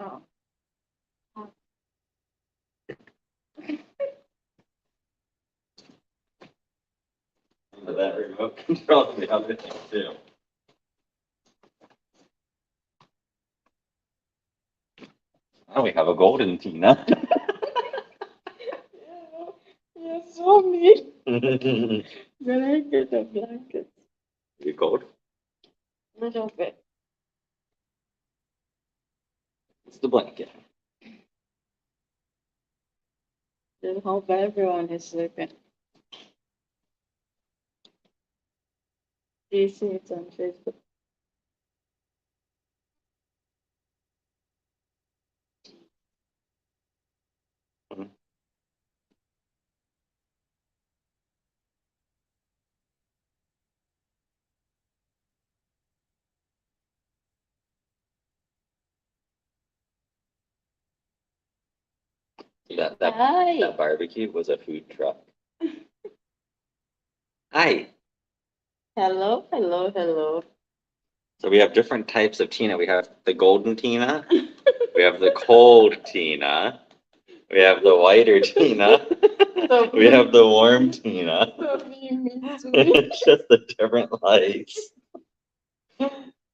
Oh. Oh. But that remote control the other thing too. Now we have a golden Tina. You're so mean. Then I get a blanket. You gold? Little bit. It's the blanket. Just hope everyone is sleeping. Do you see it on Facebook? That barbecue was a food truck. Hi. Hello, hello, hello. So we have different types of Tina. We have the golden Tina. We have the cold Tina. We have the whiter Tina. We have the warm Tina. It's just the different lights.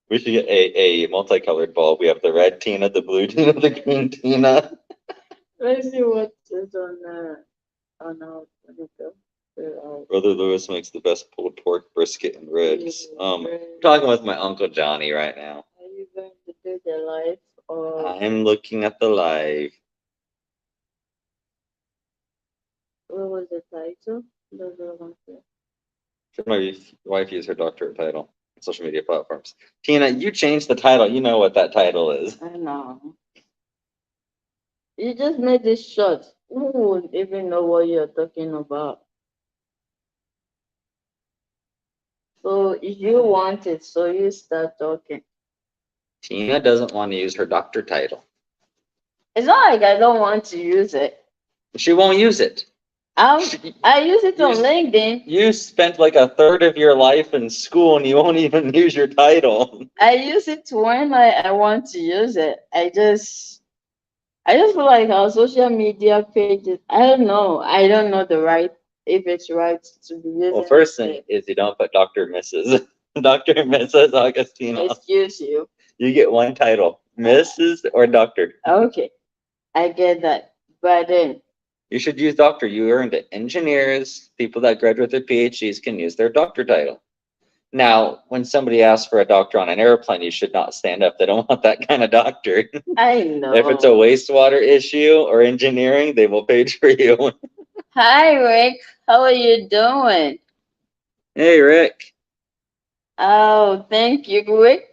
We should get a multicolored bulb. We have the red Tina, the blue Tina, the green Tina. Let's see what is on our Brother Lewis makes the best pulled pork, brisket, and ribs. I'm talking with my Uncle Johnny right now. Are you going to do the live or I'm looking at the live. what was the title? Those are ones there. Should my wife use her doctorate title on social media platforms? Tina, you changed the title. You know what that title is. I know. You just made this short. Who would even know what you're talking about? So you want it, so you start talking. Tina doesn't want to use her doctor title. It's not like I don't want to use it. She won't use it. I use it on LinkedIn. You spent like a third of your life in school and you won't even use your title. I use it when I want to use it. I just feel like our social media pages, I don't know. I don't know if it's right to be using. Well, first thing is you don't put Dr. Mrs. Dr. Mrs. Augustina. Excuse you. You get one title, Mrs. or Doctor. Okay, I get that. But then you should use doctor. You earned it. Engineers, people that graduate their PhDs can use their doctor title. Now, when somebody asks for a doctor on an airplane, you should not stand up. They don't want that kind of doctor. I know. If it's a wastewater issue or engineering, they will page for you. Hi, Rick. How are you doing? Hey, Rick. Oh, thank you.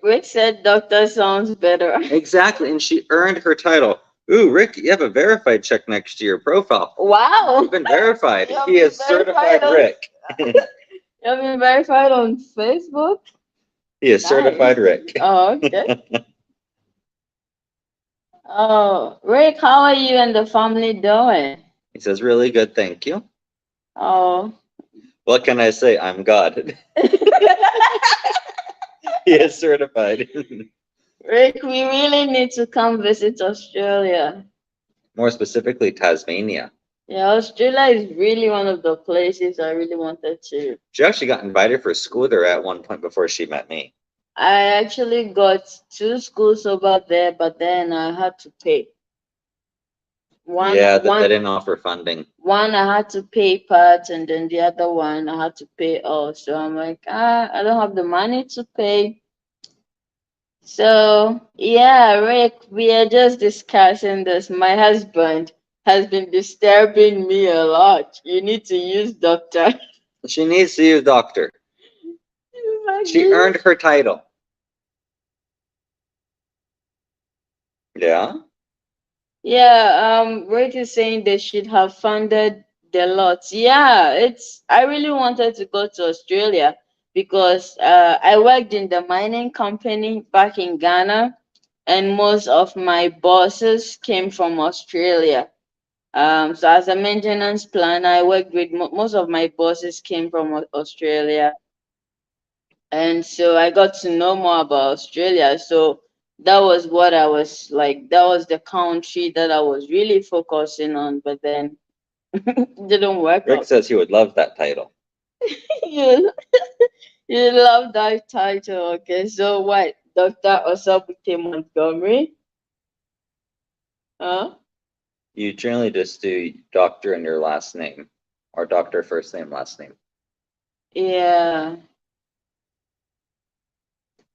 Rick said doctor sounds better. Exactly, and she earned her title. Ooh, Rick, you have a verified check next to your profile. Wow. You've been verified. He is certified Rick. You've been verified on Facebook? He is certified Rick. Oh, okay. Oh, Rick, how are you and the family doing? He says, really good, thank you. Oh. What can I say? I'm God. He is certified. Rick, we really need to come visit Australia. More specifically, Tasmania. Yeah, Australia is really one of the places I really wanted to. She actually got invited for school there at one point before she met me. I actually got 2 schools over there, but then I had to pay. They didn't offer funding. One I had to pay part, and then the other one I had to pay all. So I'm like, I don't have the money to pay. So yeah, Rick, we are just discussing this. My husband has been disturbing me a lot. You need to use doctor. She needs to use doctor. She earned her title. Yeah? Yeah, Rick is saying they should have funded the lots. Yeah, I really wanted to go to Australia because I worked in the mining company back in Ghana, and most of my bosses came from Australia. So as a maintenance planner, I worked with most of my bosses came from Australia, and so I got to know more about Australia. So That was what I was like. That was the country that I was really focusing on, but then it didn't work Rick out. says he would love that title. you, you love that title, okay? So what? Dr. Osabute Montgomery? Huh? You generally just do doctor and your last name, or doctor first name, last name. Yeah.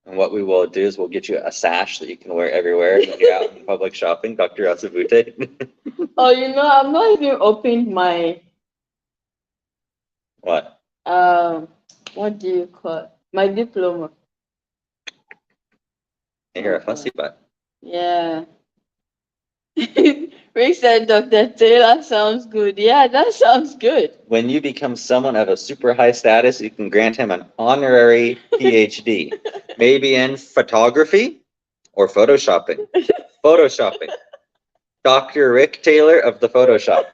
And what we will do is we'll get you a sash that you can wear everywhere when you're out in public shopping, Dr. Asabute. Oh, I've not even opened my What? um, what do you call it? My diploma. You're a fussy butt. Yeah. Rick said Dr. Taylor sounds good. Yeah, that sounds good. When you become someone of a super high status, you can grant him an honorary PhD, maybe in photography or photoshopping. Photoshopping. Dr. Rick Taylor of the Photoshop.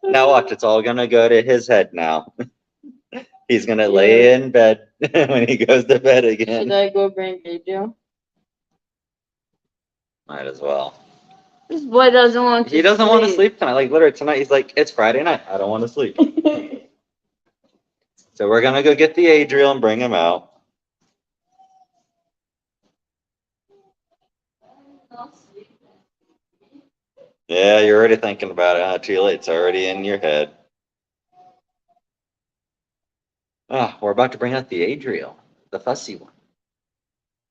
Now watch, it's all gonna go to his head now. He's gonna lay in bed when he goes to bed Should again. I go bring Adrian? Might as well. This boy doesn't want to He doesn't want to sleep tonight. Like literally tonight, he's like, it's Friday night. I don't want to sleep. So we're gonna go get the Adriel and bring him out. Yeah, you're already thinking about it, huh? Too late. It's already in your head. Ah, we're about to bring out the Adriel, the fussy one.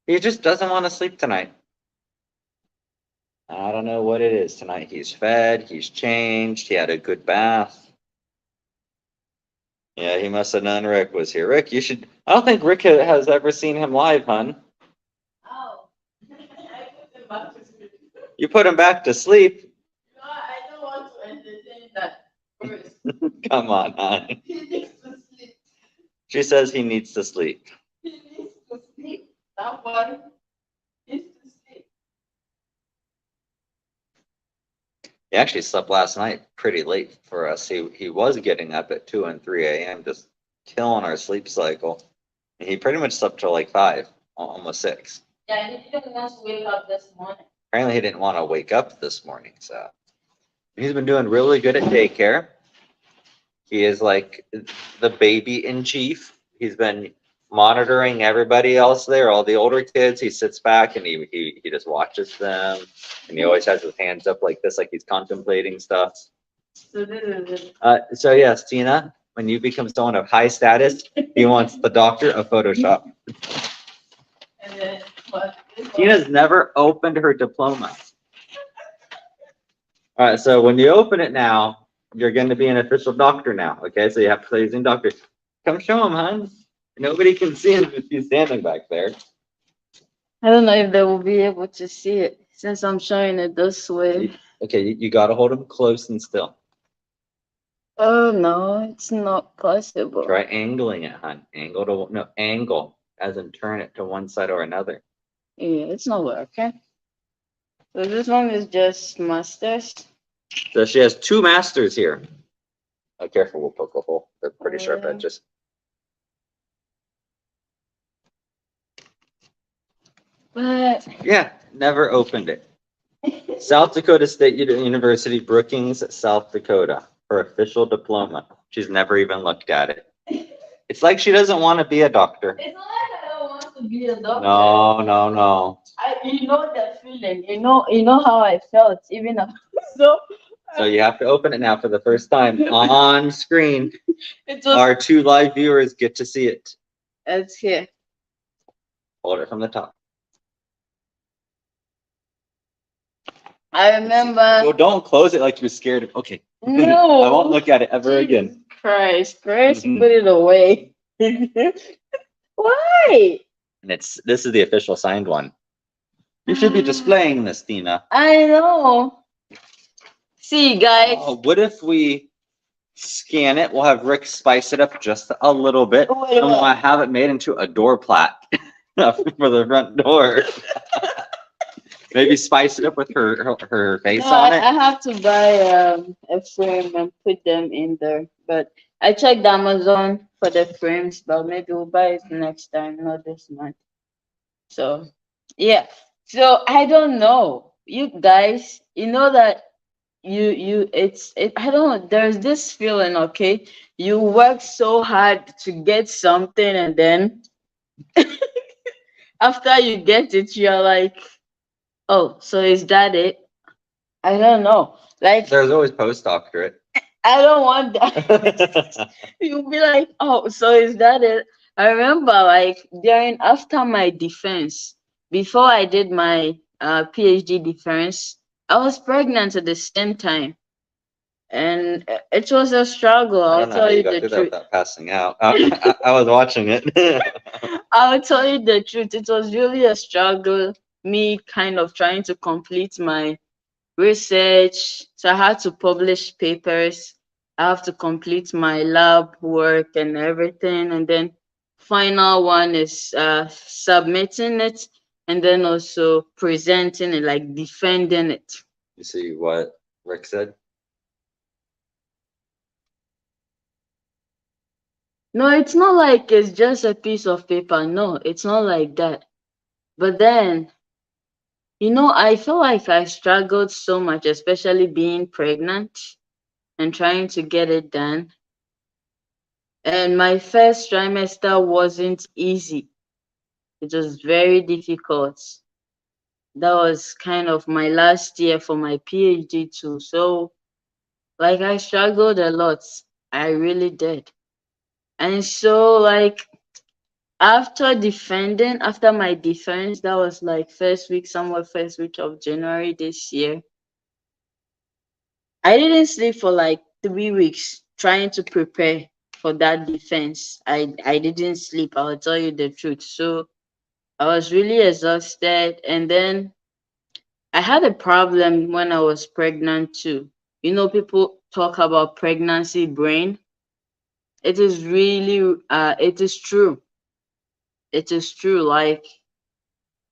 He just doesn't want to sleep tonight. I don't know what it is tonight. He's fed, he's changed, he had a good bath. Yeah, he must have known Rick was here. Rick, you should. I don't think Rick has ever seen him live, hun. Oh. I put him back to sleep. You put him back to sleep. No, I don't want to entertain that first. Come on, hon. He needs to sleep. She says he needs to sleep. He needs to sleep. That one needs to sleep. He actually slept last night pretty late for us. He was getting up at 2 and 3 a.m. just killing our sleep cycle. And he pretty much slept till like 5, almost 6. Yeah, he didn't want to wake up this morning. Apparently he didn't want to wake up this morning, so he's been doing really good at daycare. He is like the baby in chief. He's been monitoring everybody else there, all the older kids. He sits back and he just watches them, and he always has his hands up like this, like he's contemplating stuff. So this is it. So yes, Tina, when you become someone of high status, he wants the doctor of Photoshop. And then what? Tina's never opened her diploma. All right, so when you open it now, you're going to be an official doctor now. Okay, so you have to say using doctor. Come show him, hon. Nobody can see him if he's standing back there. I don't know if they will be able to see it since I'm showing it this way. Okay, you got to hold him close and still. Oh no, it's not possible. Try angling it, hon. Angle, as in turn it to one side or another. Yeah, it's not working. So this one is just masters. So she has 2 masters here. Oh, careful, we'll poke a hole. They're pretty sharp Yeah. edges. But Yeah, never opened it. South Dakota State University, Brookings, South Dakota. Her official diploma. She's never even looked at it. It's like she doesn't want to be a doctor. it's not like I don't want to be a doctor. No. You know the feeling. You know how I felt even so. So you have to open it now for the first time on screen. It was. Our 2 live viewers get to see it. It's here. Hold it from the top. I remember. Well, don't close it like you're scared of. Okay. No. I won't look at it ever again. Christ, Mhm. put it away. Why? And this is the official signed one. You should be displaying this, Tina. I know. See, guys. What if we scan it? We'll have Rick spice it up just a little bit, Wait, and we'll have it made into a door plaque for the front door. Maybe spice it up with her face No, on I it. have to buy a frame and put them in there. But I checked Amazon for the frames, but maybe we'll buy it next time, not this month. So yeah. So I don't know. You guys, you know that I don't know, there's this feeling, okay? You work so hard to get something and then after you get it, you're like, oh, so is that it? I don't know. Like, There's always postdoctorate. I don't want that. You'll be like, oh, so is that it? I remember like during after my defense, before I did my PhD defense, I was pregnant at the same time. And it was a struggle, I I'll don't know how tell you you got the through that truth. without passing out. I was watching it. I'll tell you the truth. It was really a struggle, me kind of trying to complete my research. So I had to publish papers. I have to complete my lab work and everything. And then final one is submitting it and then also presenting it, like defending it. You see what Rick said? No, it's not like it's just a piece of paper. No, it's not like that. But then, I feel like I struggled so much, especially being pregnant and trying to get it done. And my first trimester wasn't easy. It was very difficult. That was kind of my last year for my PhD too. So, like, I struggled a lot. I really did. And so, like, after my defense, that was like somewhere first week of January this year. I didn't sleep for like 3 weeks trying to prepare for that defense. I didn't sleep, I'll tell you the truth. So I was really exhausted. And then I had a problem when I was pregnant too. People talk about pregnancy brain. It is really, it is true. It is true. Like,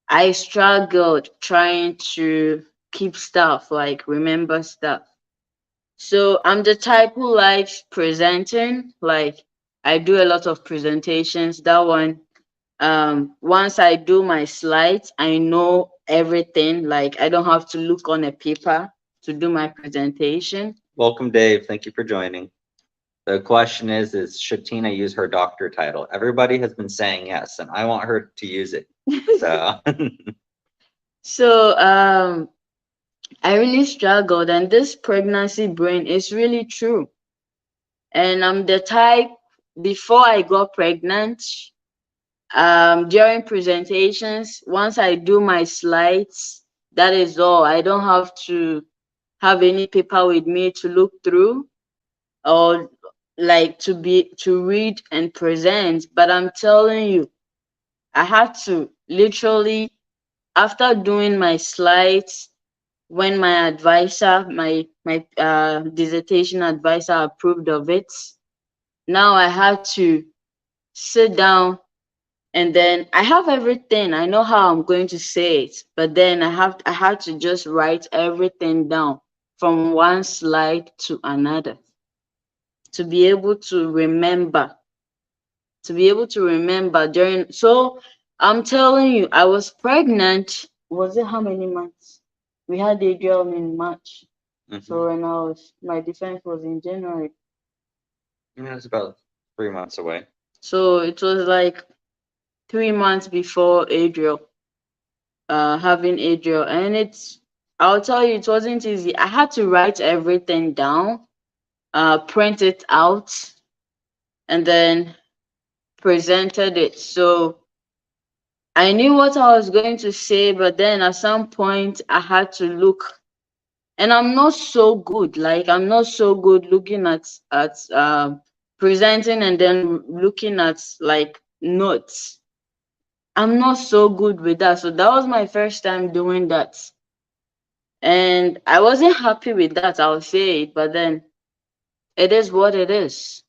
I struggled trying to keep stuff, like remember stuff. So I'm the type who likes presenting. Like, I do a lot of presentations. That one, once I do my slides, I know everything. Like, I don't have to look on a paper to do my presentation. Welcome, Dave. Thank you for joining. The question is should Tina use her doctor title? Everybody has been saying yes, and I want her to use it. So So I really struggled, and this pregnancy brain is really true. And I'm the type, before I got pregnant, during presentations, once I do my slides, that is all. I don't have to have any paper with me to look through or like to read and present. But I'm telling you, I had to literally, after doing my slides, when my advisor, my dissertation advisor approved of it, now I had to sit down. And then I have everything. I know how I'm going to say it, but then I had to just write everything down from one slide to another to be able to remember. To be able to remember during. So I'm telling you, I was pregnant. Was it how many months? We had Adriel in March. So when my defense was in January. yeah, it's about 3 months away. So it was like 3 months before Adriel. Having Adriel, and I'll tell you, it wasn't easy. I had to write everything down, print it out, and then presented it. So I knew what I was going to say, but then at some point I had to look, and I'm not so good. Like, I'm not so good looking at presenting and then looking at like notes. I'm not so good with that. So that was my first time doing that. And I wasn't happy with that, I'll say it, but then it is what it is.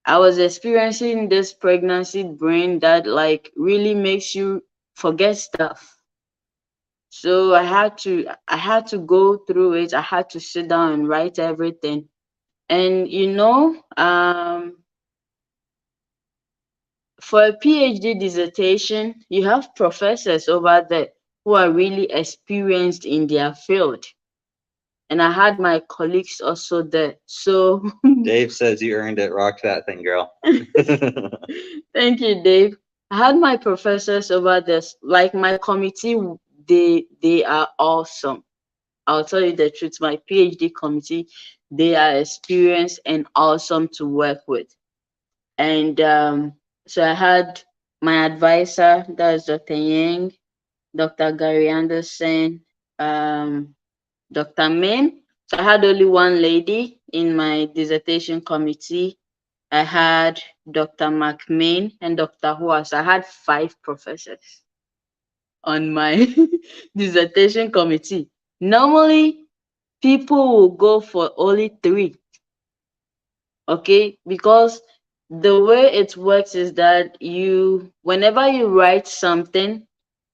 I was experiencing this pregnancy brain that like really makes you forget stuff. So I had to go through it. I had to sit down and write everything. And for a PhD dissertation, you have professors over there who are really experienced in their field. And I had my colleagues also there. So Dave says you earned it. Rock that thing, girl. thank you, Dave. I had my professors over there, like my committee, they are awesome. I'll tell you the truth, my PhD committee, they are experienced and awesome to work with. And so I had my advisor, that's Dr. Yang, Dr. Gary Anderson, Dr. Min. So I had only one lady in my dissertation committee. I had Dr. McMain and Dr. Huas. I had 5 professors on my dissertation committee. Normally, people will go for only 3, okay? Because the way it works is that whenever you write something,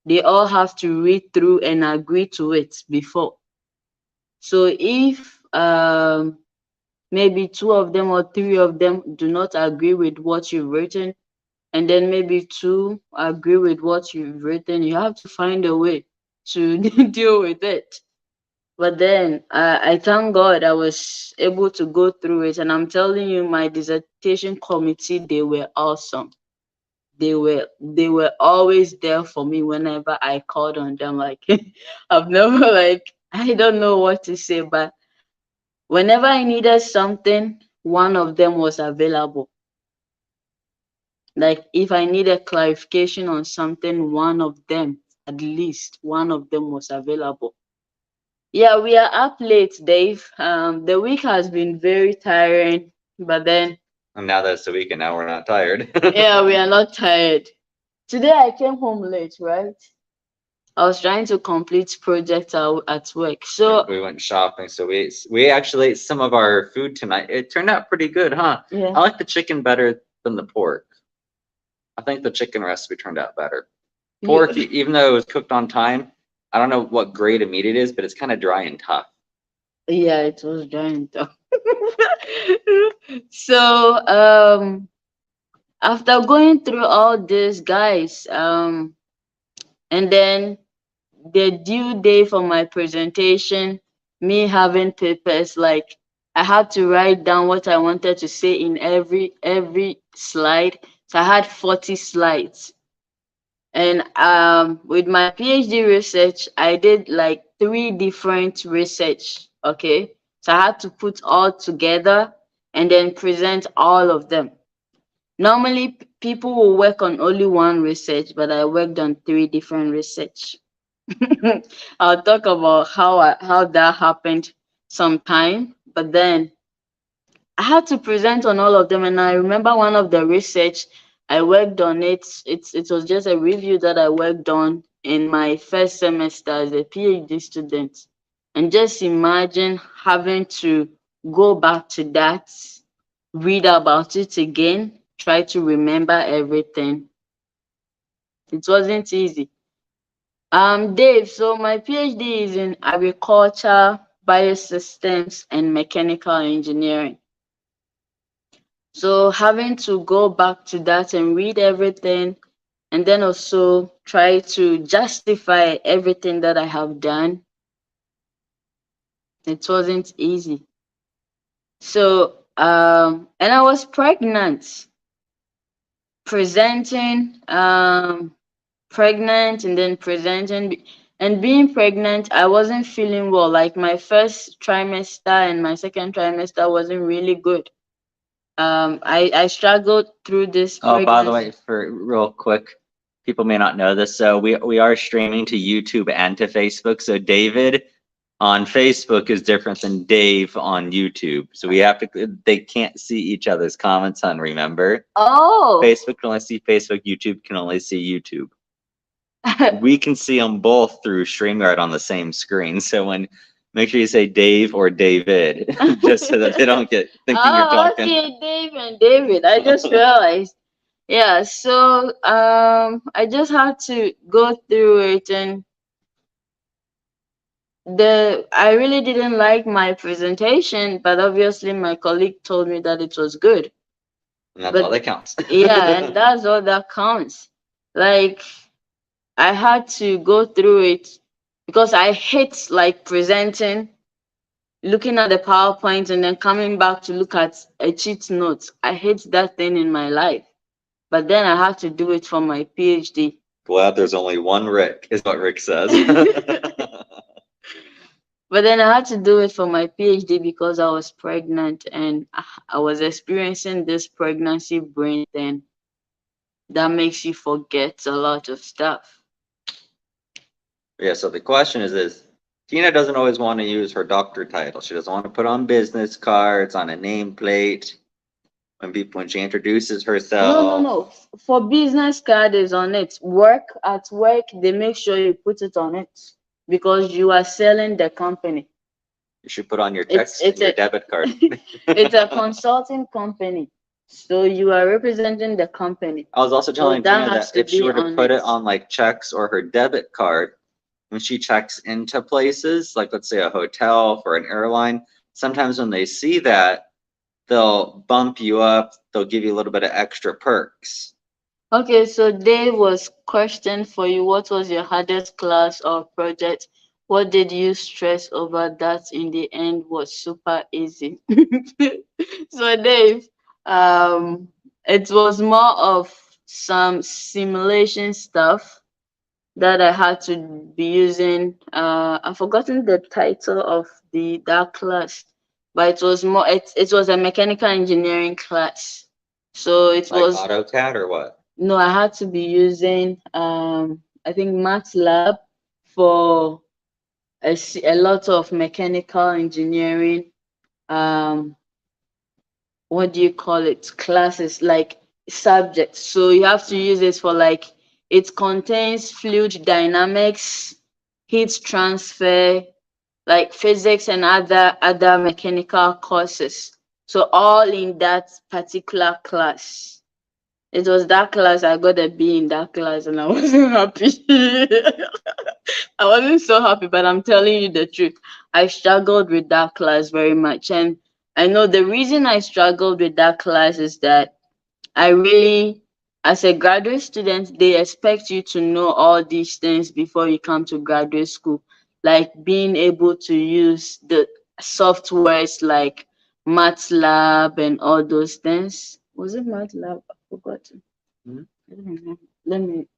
they all have to read through and agree to it before. So if maybe 2 of them or 3 of them do not agree with what you've written, and then maybe 2 agree with what you've written, you have to find a way to deal with it. But then I thank God I was able to go through it, and I'm telling you, my dissertation committee, they were awesome. They were always there for me whenever I called on them. Like I've never like I don't know what to say, but whenever I needed something, one of them was available. Like if I needed clarification on something, one of them, at least one of them was available. Yeah, we are up late, Dave. The week has been very tiring, but then And now that's the weekend. Now we're not tired. yeah, we are not tired. Today I came home late, right? I was trying to complete projects at work. So we went shopping, so we actually ate some of our food tonight. It turned out pretty good, huh? yeah. I like the chicken better than the pork. I think the chicken recipe turned out better. Pork, even though it was cooked on time, I don't know what grade of meat it is, but it's kind of dry and tough. Yeah, it was giant though. So after going through all this, guys, and then the due day for my presentation, me having papers, like I had to write down what I wanted to say in every slide. So I had 40 slides. And with my PhD research, I did like 3 different research. Okay. So I had to put all together and then present all of them. Normally people will work on only one research, but I worked on 3 different research. I'll talk about how that happened sometime, but then I had to present on all of them, and I remember one of the research I worked on it. It was just a review that I worked on in my first semester as a PhD student, and just imagine having to go back to that, read about it again, try to remember everything. It wasn't easy. Dave, so my PhD is in agriculture, biosystems, and mechanical engineering. So having to go back to that and read everything, and then also try to justify everything that I have done, it wasn't easy. So and I was pregnant, presenting, pregnant and then presenting, and being pregnant, I wasn't feeling well. Like my first trimester and my second trimester wasn't really good. I struggled through this Oh, by the way, pregnancy. for real quick, people may not know this. So we are streaming to YouTube and to Facebook. So David on Facebook is different than Dave on YouTube. So we have to, they can't see each other's comments on, remember? Oh, Facebook can only see Facebook, YouTube can only see YouTube. We can see them both through StreamYard on the same screen. So when, make sure you say Dave or David, just so that they don't get thinking you're oh, talking. okay, Dave and David. I just realized. Yeah, so I just had to go through it, and I really didn't like my presentation, but obviously my colleague told me that it was good. And that's all But that counts. yeah, and that's all that counts. Like I had to go through it because I hate like presenting, looking at the PowerPoint and then coming back to look at a cheat note. I hate that thing in my life. But then I had to do it for my PhD. Glad there's only one Rick, is what Rick says. But then I had to do it for my PhD because I was pregnant and I was experiencing this pregnancy brain thing that makes you forget a lot of stuff. Yeah, so the question is Tina doesn't always want to use her doctor title. She doesn't want to put on business cards, on a nameplate, when she introduces No, no, herself. no. For business card is on it. At work, they make sure you put it on it because you are selling the company. You should put on your It's checks and it's your a debit card. it's a consulting company. So you are representing the company. I was also So telling that Tina has that to if she be were to on put it. it on like checks or her debit card, when she checks into places, like let's say a hotel for an airline, sometimes when they see that, they'll bump you up, they'll give you a little bit of extra perks. Okay, so Dave was question for you. What was your hardest class or project? What did you stress over that in the end was super easy? So Dave, it was more of some simulation stuff that I had to be using. I've forgotten the title of the that class, but it was a mechanical engineering class. So it Like was AutoCAD or what? no, I had to be using I think MATLAB for a lot of mechanical engineering um what do you call it, classes, like subjects. So you have to use it for like it contains fluid dynamics, heat transfer, like physics and other mechanical courses. So all in that particular class. It was that class I got a B in that class and I wasn't happy. I wasn't so happy, but I'm telling you the truth. I struggled with that class very much. And I know the reason I struggled with that class is that I really, as a graduate student, they expect you to know all these things before you come to graduate school, like being able to use the softwares like MATLAB and all those things. Was it MATLAB? I forgot. Mhm. I don't remember.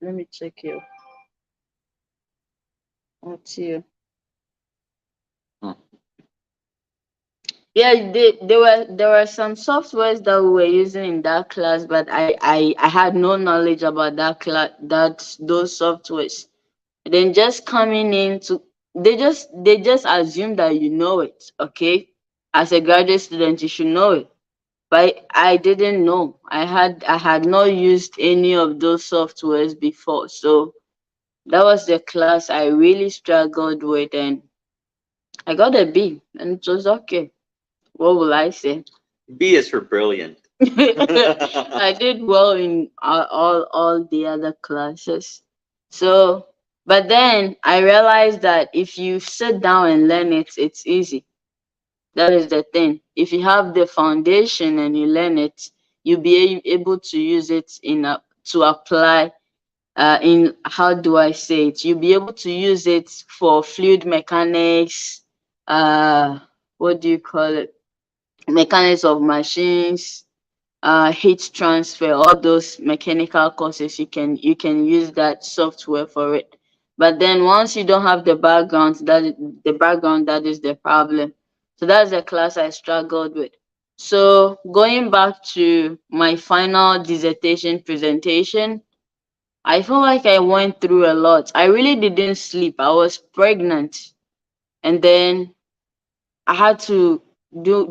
Let me check here. What's here? Hmm. Yeah, there were some softwares that we were using in that class, but I had no knowledge about that class, those softwares. And then just coming into they just assume that you know it, okay? As a graduate student, you should know it. But I didn't know. I had not used any of those softwares before. So that was the class I really struggled with and I got a B and it was okay. What will I say? B is for brilliant. I did well in all the other classes. So, but then I realized that if you sit down and learn it, it's easy. That is the thing. If you have the foundation and you learn it, you'll be able to use it to apply in how do I say it? You'll be able to use it for fluid mechanics, what do you call it? Mechanics of machines, heat transfer, all those mechanical courses, you can use that software for it. But then once you don't have the background, that is the problem. So that's the class I struggled with. So going back to my final dissertation presentation, I feel like I went through a lot. I really didn't sleep. I was pregnant. And then I had to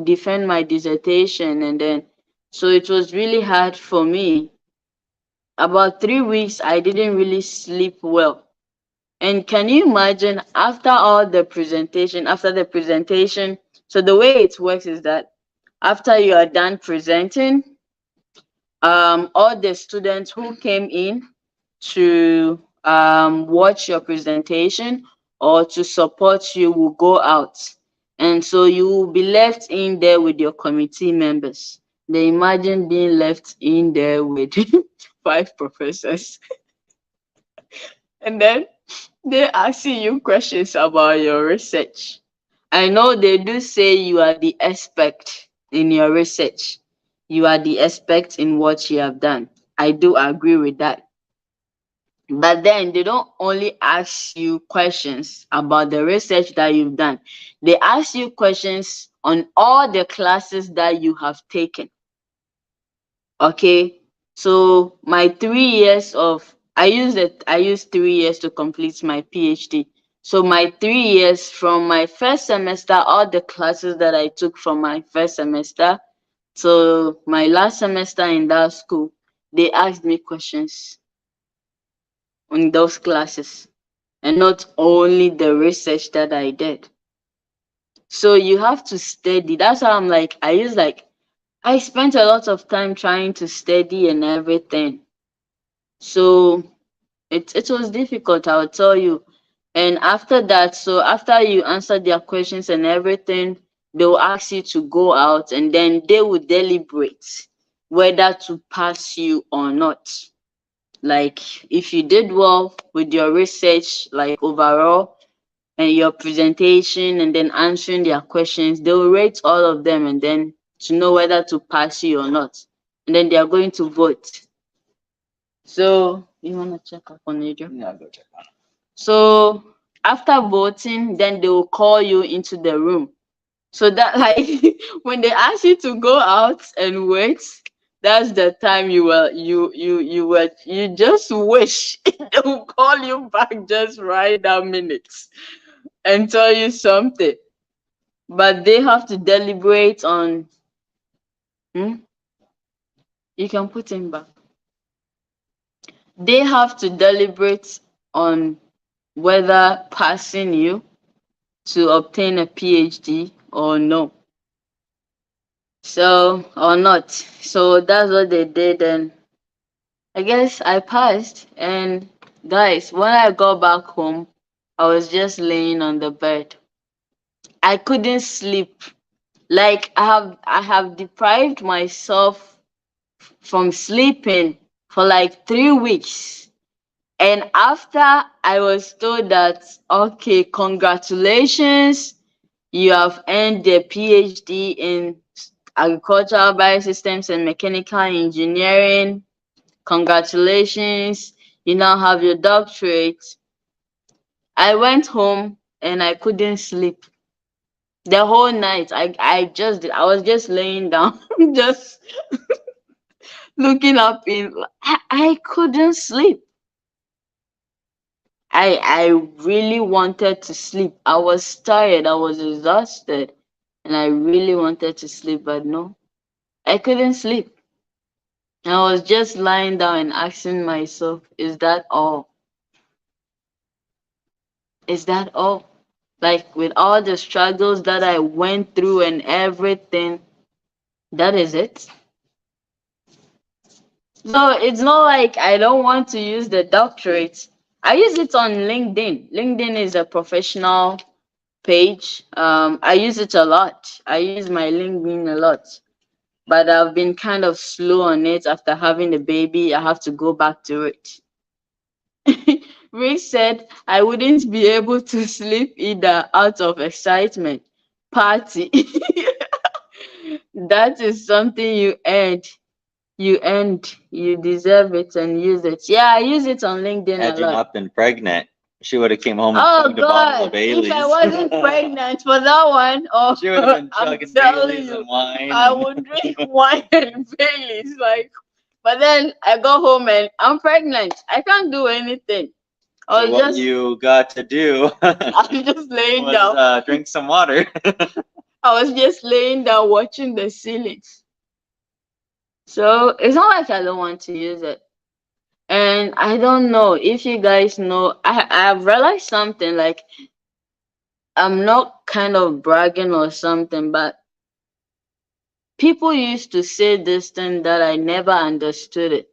defend my dissertation and then so it was really hard for me. About 3 weeks I didn't really sleep well. And can you imagine after the presentation, so the way it works is that after you are done presenting, all the students who came in to watch your presentation or to support you will go out. And so you will be left in there with your committee members. They imagine being left in there with five professors, and then they asking you questions about your research. I know they do say you are the expert in your research. You are the expert in what you have done. I do agree with that. But then they don't only ask you questions about the research that you've done. They ask you questions on all the classes that you have taken. Okay. So my 3 years of I used 3 years to complete my PhD. So my 3 years from my first semester, all the classes that I took from my first semester to my last semester in that school, they asked me questions in those classes, and not only the research that I did. So you have to study. That's why I'm like, I spent a lot of time trying to study and everything. So it was difficult, I'll tell you. And after that, so after you answer their questions and everything, they'll ask you to go out, and then they will deliberate whether to pass you or not. Like if you did well with your research, like overall, and your presentation, and then answering their questions, they will rate all of them, and then to know whether to pass you or not. And then they are going to vote. So you wanna check up on Adrian? Yeah, go check on So after voting, then they will call you into the room. So that like when they ask you to go out and wait, that's the time you just wish they will call you back just right that minute and tell you something. But they have to deliberate on, hmm? You can put him back. They have to deliberate on whether passing you to obtain a PhD or no. So, or not. So that's what they did, and I guess I passed. And guys, when I got back home, I was just laying on the bed. I couldn't sleep. Like I have deprived myself from sleeping for like 3 weeks. And after I was told that, okay, congratulations, you have earned a PhD in agricultural biosystems and mechanical engineering. Congratulations, you now have your doctorate. I went home and I couldn't sleep the whole night. I was just laying down, just looking up in. I couldn't sleep. I really wanted to sleep. I was tired. I was exhausted, and I really wanted to sleep, but no, I couldn't sleep. I was just lying down and asking myself, is that all? Is that all? Like with all the struggles that I went through and everything, that is it. So it's not like I don't want to use the doctorate. I use it on LinkedIn. LinkedIn is a professional page. I use it a lot. I use my LinkedIn a lot. But I've been kind of slow on it after having a baby. I have to go back to it. Rick said I wouldn't be able to sleep either out of excitement. Party. That is something you earned. You earned. You deserve it and use it. Yeah, I use it on LinkedIn Had a you lot. not been pregnant, she would have came home and Oh chugged a bottle of God! Bailey's. If I wasn't pregnant for that one, oh, She would have been I'm chugging telling Bailey's you, and wine. I would drink wine and Baileys. Like, but then I go home and I'm pregnant. I can't do anything. I So was what just, you got to do I was just laying down. was drink some water. I was just laying down watching the ceiling. So it's not like I don't want to use it. And I don't know if you guys know. I've realized something. Like I'm not kind of bragging or something, but people used to say this thing that I never understood it.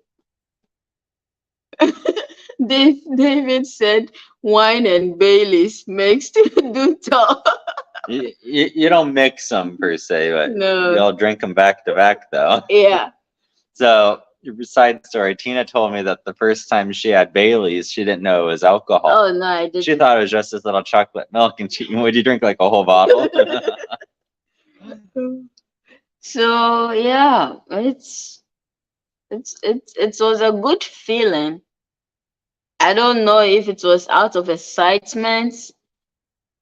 David said wine and Baileys makes to do tall. You don't mix them per se, but No. you'll drink them back to back though. Yeah. So, side story, Tina told me that the first time she had Bailey's, she didn't know it was alcohol. Oh no, I She didn't. thought it was just this little chocolate milk, and would you drink like a whole bottle? So yeah, it was a good feeling. I don't know if it was out of excitement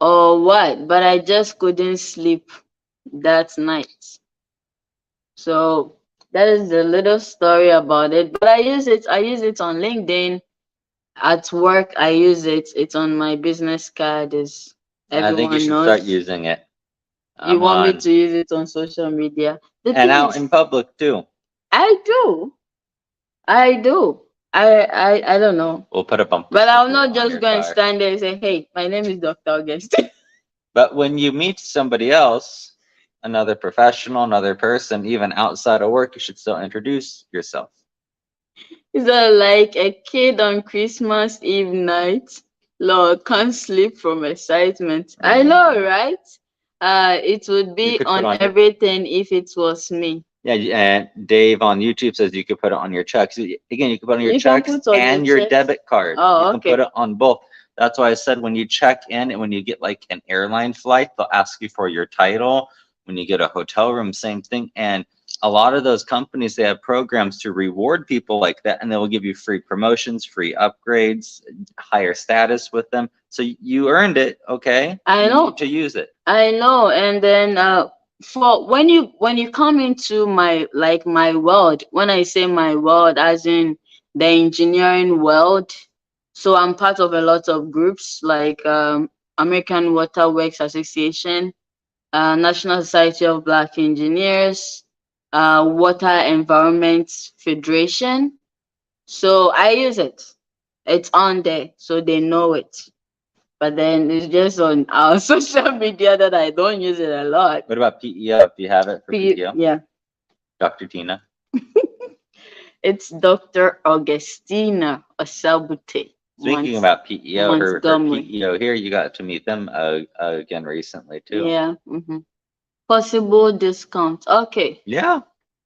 or what, but I just couldn't sleep that night. So that is the little story about it. But I use it on LinkedIn. At work I use it. It's on my business card, as I think you everyone should start knows. using it. You want me On to use it on social media? The and thing out is, in public too. I do. I do. I don't know. We'll put a bumper But I'll sticker not on just your go and car. stand there and say, hey, my name is Dr. August. But when you meet somebody else, another professional, another person, even outside of work, you should still introduce yourself. Is that like a kid on Christmas Eve night? Lord, can't sleep from excitement. I know, right? It would You be could put on on your everything if it was me. yeah, and Dave on YouTube says you could put it on your checks. Again, you can put it on your You can checks put on and your your checks. debit card. Oh, You can put okay. it on both. That's why I said when you check in and when you get like an airline flight, they'll ask you for your title. When you get a hotel room, same thing. And a lot of those companies, they have programs to reward people like that, and they will give you free promotions, free upgrades, higher status with them. So you earned it, okay? I You know. need to use it. I know. And then for when you come into my like my world, when I say my world as in the engineering world, so I'm part of a lot of groups like American Water Works Association, National Society of Black Engineers, Water Environment Federation. So I use it. It's on there, so they know it. But then it's just on our social media that I don't use it a lot. What about PEO? Do you have it for PEO? Yeah, Dr. Tina? it's Dr. Augustina Osabute. Speaking about PEO, her Montgomery. PEO here, you got to meet them again recently too. Yeah. Possible discount. Okay. Yeah.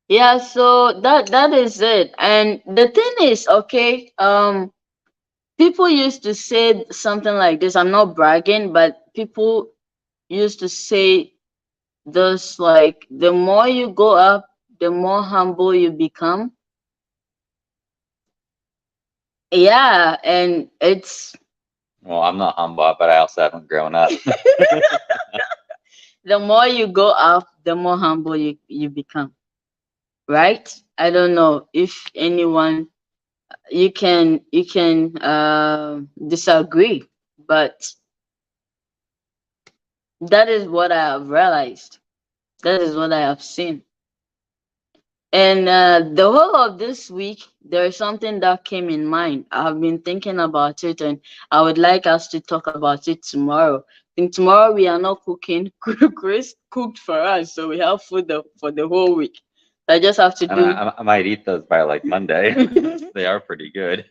Yeah, so that is it. And the thing is, okay, people used to say something like this. I'm not bragging, but people used to say this like the more you go up, the more humble you become. Yeah, and it's Well, I'm not humble, but I also haven't grown up. the more you go up, the more humble you become. Right? I don't know if anyone you can disagree, but that is what I have realized. That is what I have seen. And the whole of this week, there is something that came in mind. I've been thinking about it, and I would like us to talk about it tomorrow. I think tomorrow we are not cooking. Chris cooked for us, so we have food for the whole week. I just have to And do. I might eat those by like Monday. They are pretty good.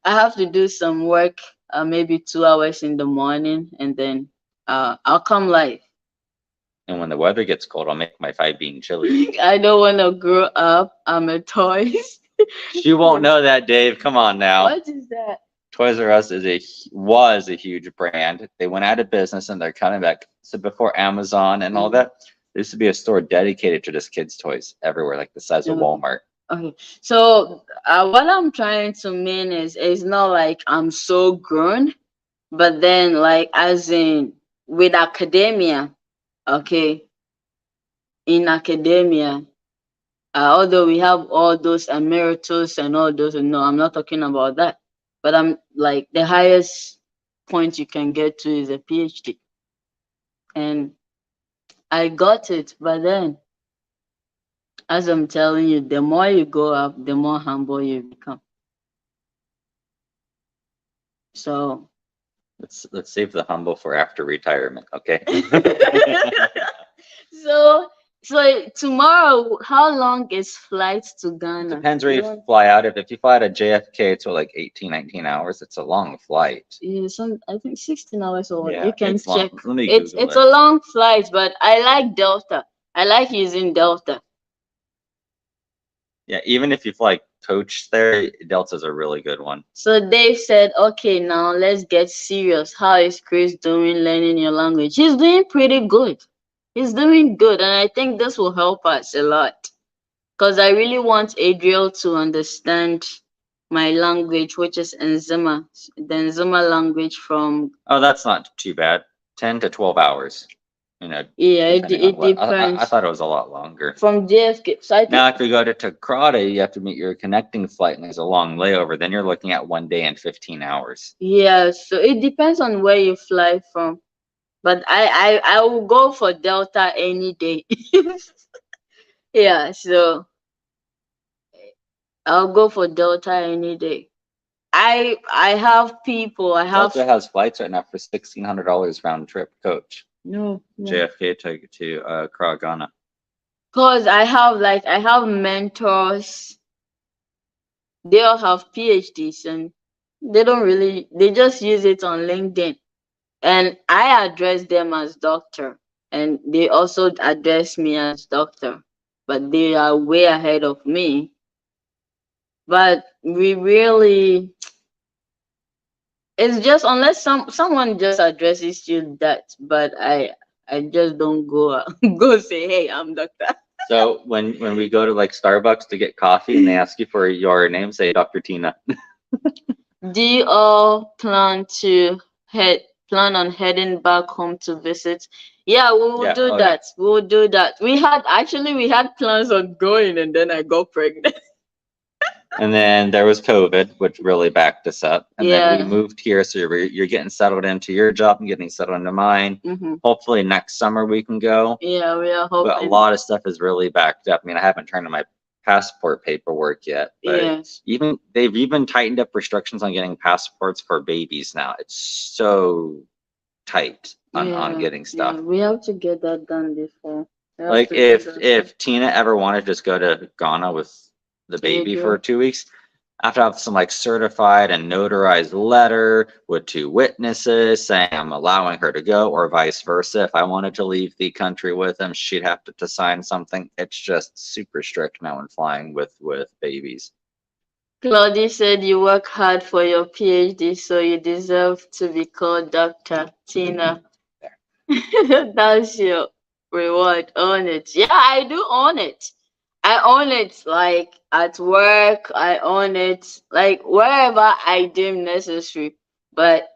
I have to do some work, maybe 2 hours in the morning, and then I'll come live. And when the weather gets cold, I'll make my 5 bean chili. I don't want to grow up. I'm a toys. She won't know that, Dave. Come on now. What is that? Toys R Us was a huge brand. They went out of business and they're coming back. So before Amazon and all that, there used to be a store dedicated to just kids' toys everywhere, like the size of Walmart. Okay, so what I'm trying to mean is it's not like I'm so grown, but then like as in with academia, okay, in academia, although we have all those emeritus and all those, no, I'm not talking about that. But I'm like the highest point you can get to is a PhD, and I got it. But then, as I'm telling you, the more you go up, the more humble you become. So Let's save the humble for after retirement, okay? so So tomorrow, how long is flight to Ghana? Depends where you fly out of. If you fly out of JFK, it's like 18, 19 hours. It's a long flight. Yeah, I think 16 hours or what. Yeah, You can it's long. check. Let me It's Google a it. long flight, but I like Delta. I like using Delta. Yeah, even if you fly coach there, Delta's a really good one. So Dave said, okay, now let's get serious. How is Chris doing learning your language? He's doing pretty good. He's doing good, and I think this will help us a lot. Because I really want Adriel to understand my language, which is Nzima, the Nzima language from. Oh, that's not too bad. 10 to 12 hours. You know, Yeah, depending on it what. I depends. thought it was a lot longer. From JFK. So I think. Now, if you go to Takrata, you have to meet your connecting flight, and there's a long layover. Then you're looking at 1 day and 15 hours. Yeah, so it depends on where you fly from. But I will go for Delta any day. Yeah, so I'll go for Delta any day. I have people. I have. Delta has flights right now for $1,600 round trip coach. No. JFK to Accra, Ghana. Cause I have mentors. They all have PhDs and they just use it on LinkedIn. And I address them as doctor, and they also address me as doctor, but they are way ahead of me. But we really, it's just unless someone just addresses you that, but I just don't go go say, hey, I'm doctor. So when we go to like Starbucks to get coffee and they ask you for your name, say Dr. Tina. Do you all plan on heading back home to visit? Yeah, we will Yeah, do that. We will do that. We had plans on going, and then I got pregnant. And then there was COVID, which really backed us up. And then we Yeah. moved here, so you're getting settled into your job and getting settled into mine. Hmm. Hopefully next summer we can go. Yeah, we are But a hoping. lot of stuff is really backed up. I mean, I haven't turned in my passport paperwork yet, but Yes. they've even tightened up restrictions on getting passports for babies now. It's so tight on getting stuff. Yeah, we have to get that done before. We have Like to get that if Tina ever wanted to just go to Ghana with the baby for 2 weeks, I have to have some like certified and notarized letter with 2 witnesses saying I'm allowing her to go, or vice versa. If I wanted to leave the country with him, she'd have to sign something. It's just super strict now when flying with babies. Claudia said you work hard for your PhD, so you deserve to be called Dr. Tina. That's your reward. Own it. Yeah, I do own it. I own it like at work, I own it like wherever I deem necessary. But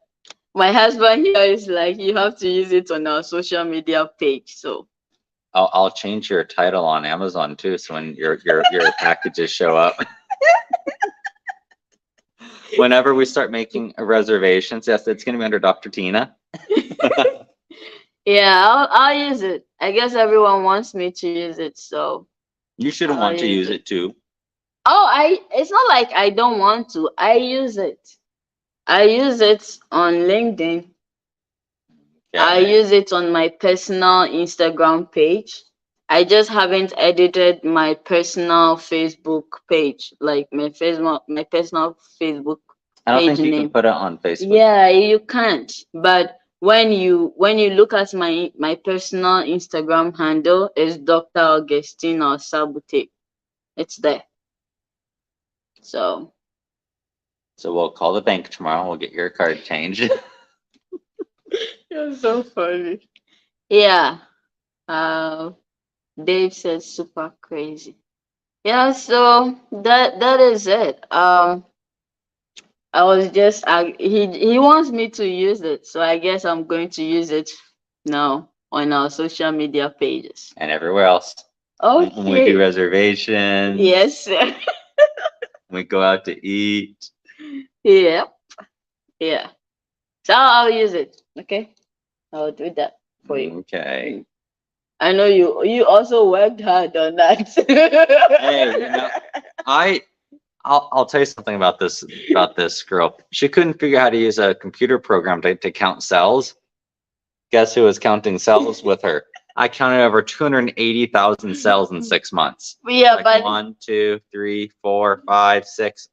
my husband here is like, you have to use it on our social media page. So I'll change your title on Amazon too, so when your packages show up. Whenever we start making reservations, yes, it's gonna be under Dr. Tina. yeah, I'll use it. I guess everyone wants me to use it, so You should I'll want to use use it too. oh, it's not like I don't want to. I use it. I use it on LinkedIn. I use it on my personal Instagram page. I just haven't edited my personal Facebook page, like my personal Facebook I don't page think you name. can put it on Facebook. Yeah, you can't. But when you look at my personal Instagram handle, is Dr. Augustina Sabute. It's there. So we'll call the bank tomorrow. We'll get your card changed. you're so funny. Yeah. Dave said super crazy. Yeah, so that is it. I was just he wants me to use it, so I guess I'm going to use it now on our social media pages. And everywhere else. Okay. When we do reservations. Yes, sir. We go out to eat. Yep. Yeah. So I'll use it. Okay. I'll do that for you. Okay. I know you also worked hard on that. Hey, I'll tell you something about this girl. She couldn't figure out how to use a computer program to count cells. Guess who was counting cells with her? I counted over 280,000 cells in 6 months. Yeah, Like but 1, 2, 3, 4, 5, 6,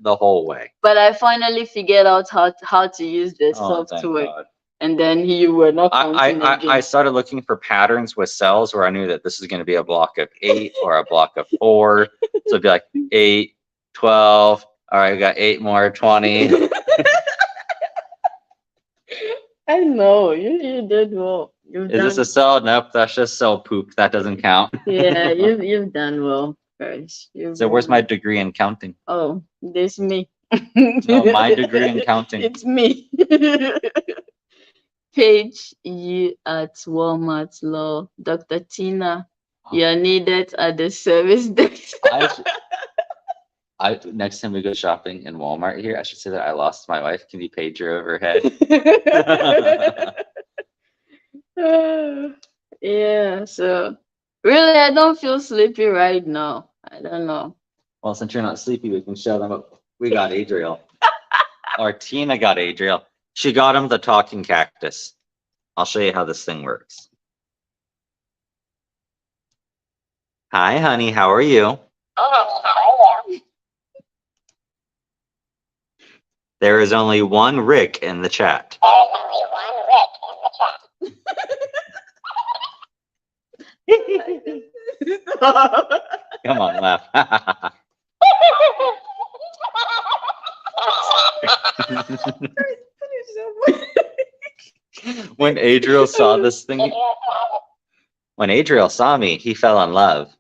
the whole way. I finally figured out how to use the Oh, thank software, God. and then you were not counting I again. started looking for patterns with cells where I knew that this is going to be a block of 8 or a block of 4. So it'd be like 8, 12. All right, we got 8 more, 20. I know you did well. Is this a cell? Nope, that's just cell poop. That doesn't count. Yeah, you've done well, guys. So where's my degree in counting? Oh, this me. No, my degree in counting. It's me. Page you at Walmart Law. Dr. Tina, you're needed at the service desk. Next time we go shopping in Walmart here, I should say that I lost my wife. Can you page her overhead? Yeah, so really, I don't feel sleepy right now. I don't know. Well, since you're not sleepy, we can show them. We got Adriel. Or Tina got Adriel. She got him the talking cactus. I'll show you how this thing works. Hi, honey. How are you? There is only one Rick in the chat. Come on, laugh. When Adriel saw this thing, when Adriel saw me, he fell in love.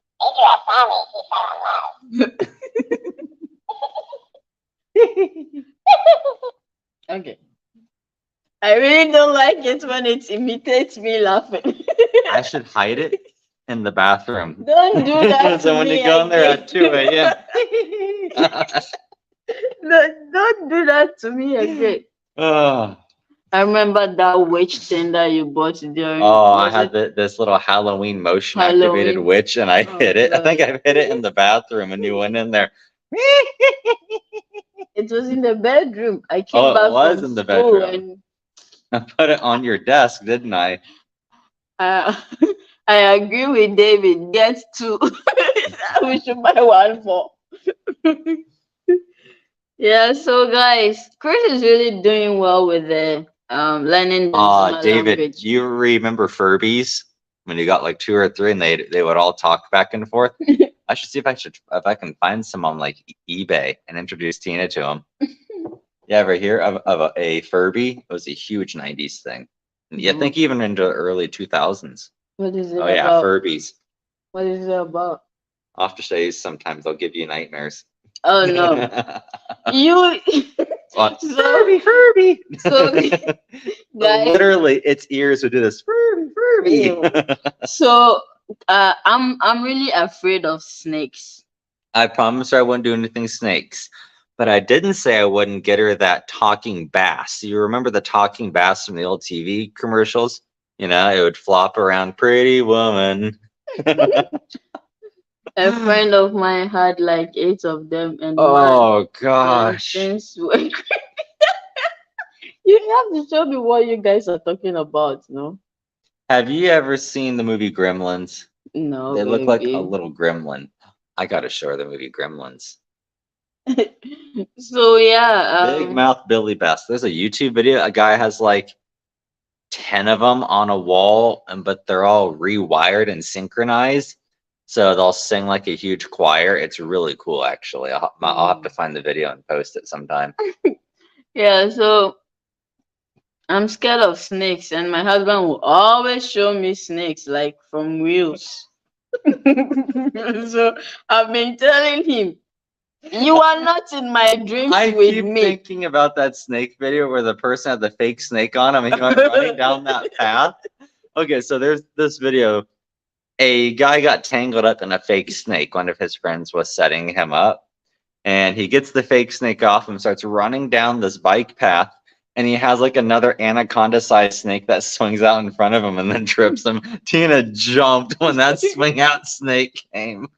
Okay. I really don't like it when it imitates me laughing. I should hide it in the bathroom. Don't do that. So when you go in there at 2 a.m. Don't do that to me again. Oh. I remember that witch thing that you bought during. Oh, I had this little Halloween motion activated witch, and I hit it. I think I hit it in the bathroom, and you went in there. It was in the bedroom. I came back. It was from in the school bedroom. I put it on your desk, didn't I? I agree with David. Get two. We should buy one for. Yeah. So guys, Chris is really doing well with the learning the David, language. you remember Furbies when you got like 2 or 3 and they would all talk back and forth? I should see if I can find some on like eBay and introduce Tina to them. You ever hear of a Furby? It was a huge 90s thing. I think even into the early 2000s. What is it Oh about? yeah, Furbies. What is it about? I'll have to show you sometimes. They'll give you nightmares. Oh no. You Furby. So guys, literally its ears would do this Furby. So I'm really afraid of snakes. I promised her I wouldn't do anything snakes, but I didn't say I wouldn't get her that talking bass. You remember the talking bass from the old TV commercials? You know, it would flop around, pretty woman. A friend of mine had like 8 of them, and oh gosh, you have to show me what you guys are talking about, no? Have you ever seen the movie Gremlins? No. They look like a little gremlin. I gotta show her the movie Gremlins. So yeah, Big Mouth Billy Bass. There's a YouTube video. A guy has like 10 of them on a wall, but they're all rewired and synchronized. So they'll sing like a huge choir. It's really cool, actually. I'll have to find the video and post it sometime. Yeah, so I'm scared of snakes, and my husband will always show me snakes, like from reels. So I've been telling him, you are not in my dreams I with keep me. thinking about that snake video where the person had the fake snake on him and he went running down that path. Okay, so there's this video. A guy got tangled up in a fake snake. One of his friends was setting him up, and he gets the fake snake off and starts running down this bike path, and he has like another anaconda-sized snake that swings out in front of him and then trips him. Tina jumped when that swing out snake came.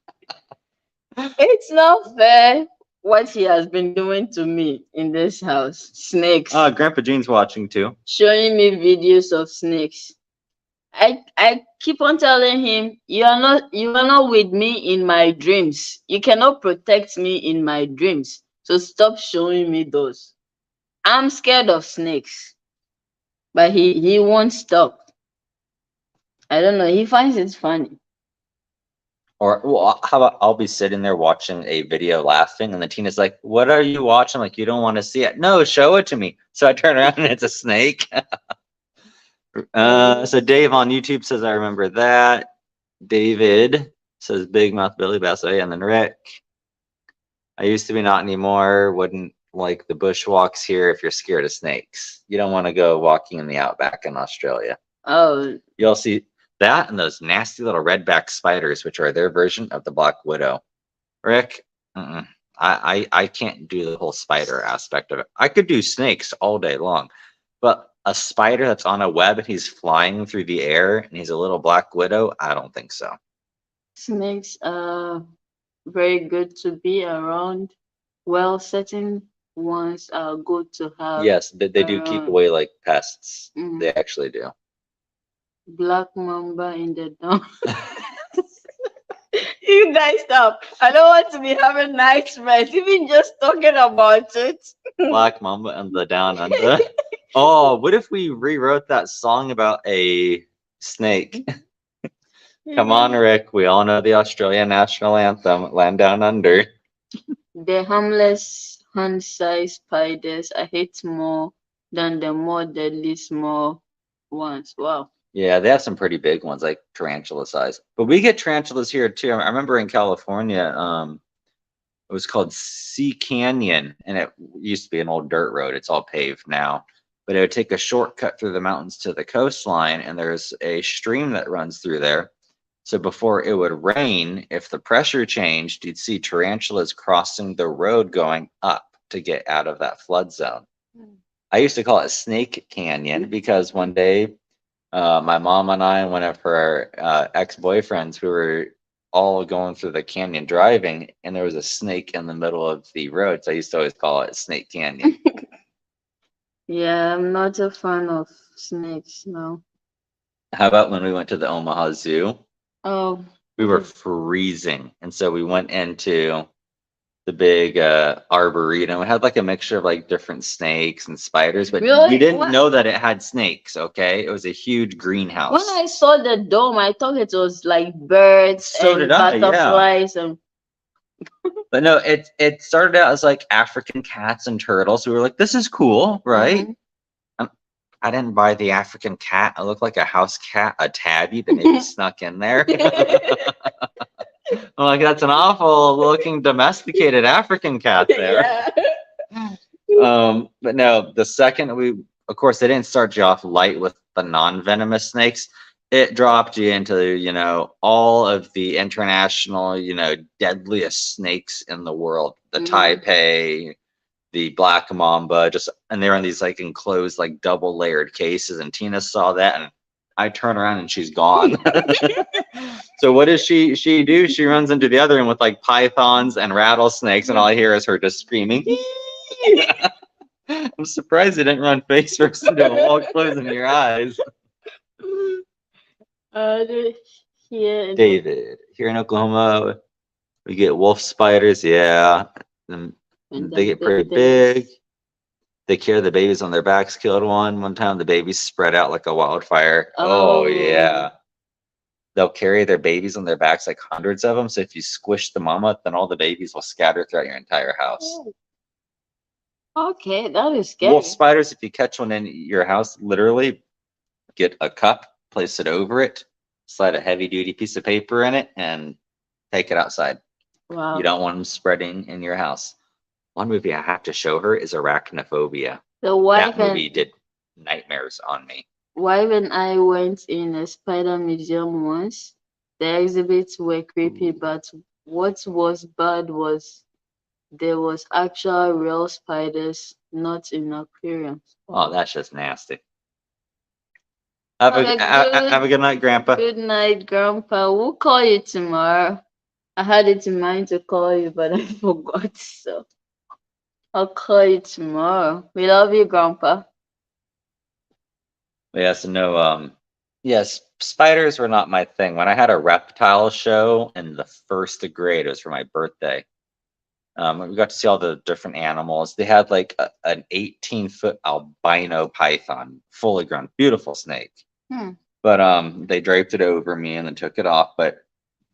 It's not fair what he has been doing to me in this house. Snakes. Grandpa Gene's watching too. Showing me videos of snakes. I keep on telling him, you are not with me in my dreams. You cannot protect me in my dreams. So stop showing me those. I'm scared of snakes, but he won't stop. I don't know. He finds it funny. Or well, how about I'll be sitting there watching a video laughing, and the Tina's like, "What are you watching?" I'm like, "You don't want to see it." No, show it to me. So I turn around and it's a snake. So Dave on YouTube says I remember that. David says Big Mouth Billy Bass. Oh yeah, and then Rick. I used to be, not anymore. Wouldn't like the bushwalks here if you're scared of snakes. You don't want to go walking in the outback in Australia. Oh, You'll see that and those nasty little redback spiders, which are their version of the black widow. Rick, I can't do the whole spider aspect of it. I could do snakes all day long, but a spider that's on a web and he's flying through the air and he's a little black widow, I don't think so. snakes are very good to be around. Well, certain ones are good to have Yes, they do keep around. away like pests. Mm, They actually do. black mamba in the dump. You guys stop. I don't want to be having nightmares, even just talking about it. Black Mamba and the Down Under. Oh, what if we rewrote that song about a snake? Come on, Rick. We all know the Australian national anthem, Land Down Under. The harmless hand-sized spiders I hate more than the more deadly small ones. Wow. Yeah, they have some pretty big ones, like tarantula size. But we get tarantulas here too. I remember in California, it was called Sea Canyon, and it used to be an old dirt road. It's all paved now. But it would take a shortcut through the mountains to the coastline, and there's a stream that runs through there. So before it would rain, if the pressure changed, you'd see tarantulas crossing the road going up to get out of that flood zone. I used to call it Snake Canyon because one day, my mom and I and one of her ex-boyfriends, we were all going through the canyon driving, and there was a snake in the middle of the road. So I used to always call it Snake Canyon. Yeah, I'm not a fan of snakes, no. How about when we went to the Omaha Zoo? Oh, We were freezing, and so we went into the big arboretum. It had like a mixture of like different snakes and spiders, but we really? didn't know that it had snakes. Okay, it was a huge greenhouse. When I saw the dome, I thought it was like birds So and did I, yeah. butterflies and But no, it started out as like African cats and turtles. We were like, this is cool, right? Um, I didn't buy the African cat. It looked like a house cat, a tabby that maybe snuck in there. I'm like, that's an awful looking domesticated African cat there. But no, the second of course, they didn't start you off light with the non-venomous snakes. It dropped you into, all of the international, deadliest snakes in the world. The Taipei, the black mamba, and they're in these like enclosed, like double layered cases. And Tina saw that, and I turn around and she's gone. So what does she do? She runs into the other room with like pythons and rattlesnakes, and all I hear is her just screaming. I'm surprised you didn't run face first into a wall, closing your eyes. Here David, here in Oklahoma, we get wolf spiders. Yeah, they get pretty big. They carry the babies on their backs. Killed one time. The babies spread out like a wildfire. Oh yeah. They'll carry their babies on their backs, like hundreds of them. So if you squish the mama, then all the babies will scatter throughout your entire house. Okay, that is scary. Wolf spiders, if you catch one in your house, literally get a cup, place it over it, slide a heavy duty piece of paper in it, and take it outside. Wow. You don't want them spreading in your house. One movie I have to show her is Arachnophobia. That movie did nightmares on me. Wife and I went in a spider museum once. The exhibits were creepy, but what was bad was there was actual real spiders, not in aquariums. Oh, that's just nasty. Have a good night, Grandpa. Good night, Grandpa. We'll call you tomorrow. I had it in mind to call you, but I forgot, so I'll call you tomorrow. We love you, Grandpa. Yeah, so no, Yes, spiders were not my thing. When I had a reptile show in the first grade, it was for my birthday. We got to see all the different animals. They had like an 18-foot albino python, fully grown, beautiful snake. Hmm. But they draped it over me and then took it off. But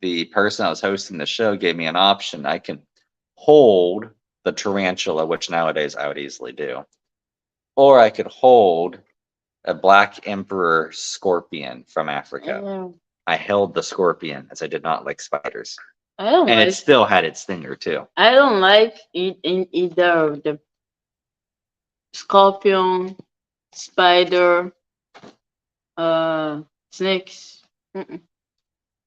the person that was hosting the show gave me an option. I can hold the tarantula, which nowadays I would easily do, or I could hold a black emperor scorpion from Africa. I held the scorpion as I did not like spiders. I don't And it like. still had its stinger too. I don't like in either of the scorpion, spider, snakes. Mm-mm.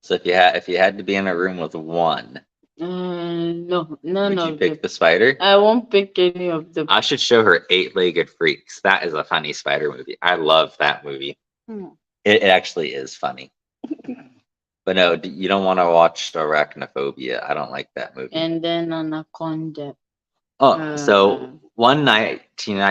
So if you had to be in a room with one, No, none would you of them. pick the spider? I won't pick any of them. I should show her Eight-Legged Freaks. That is a funny spider movie. I love that movie. Hmm. It actually is funny. But no, you don't want to watch Arachnophobia. I don't like that movie. And then Anaconda. Oh, so one night, Tina,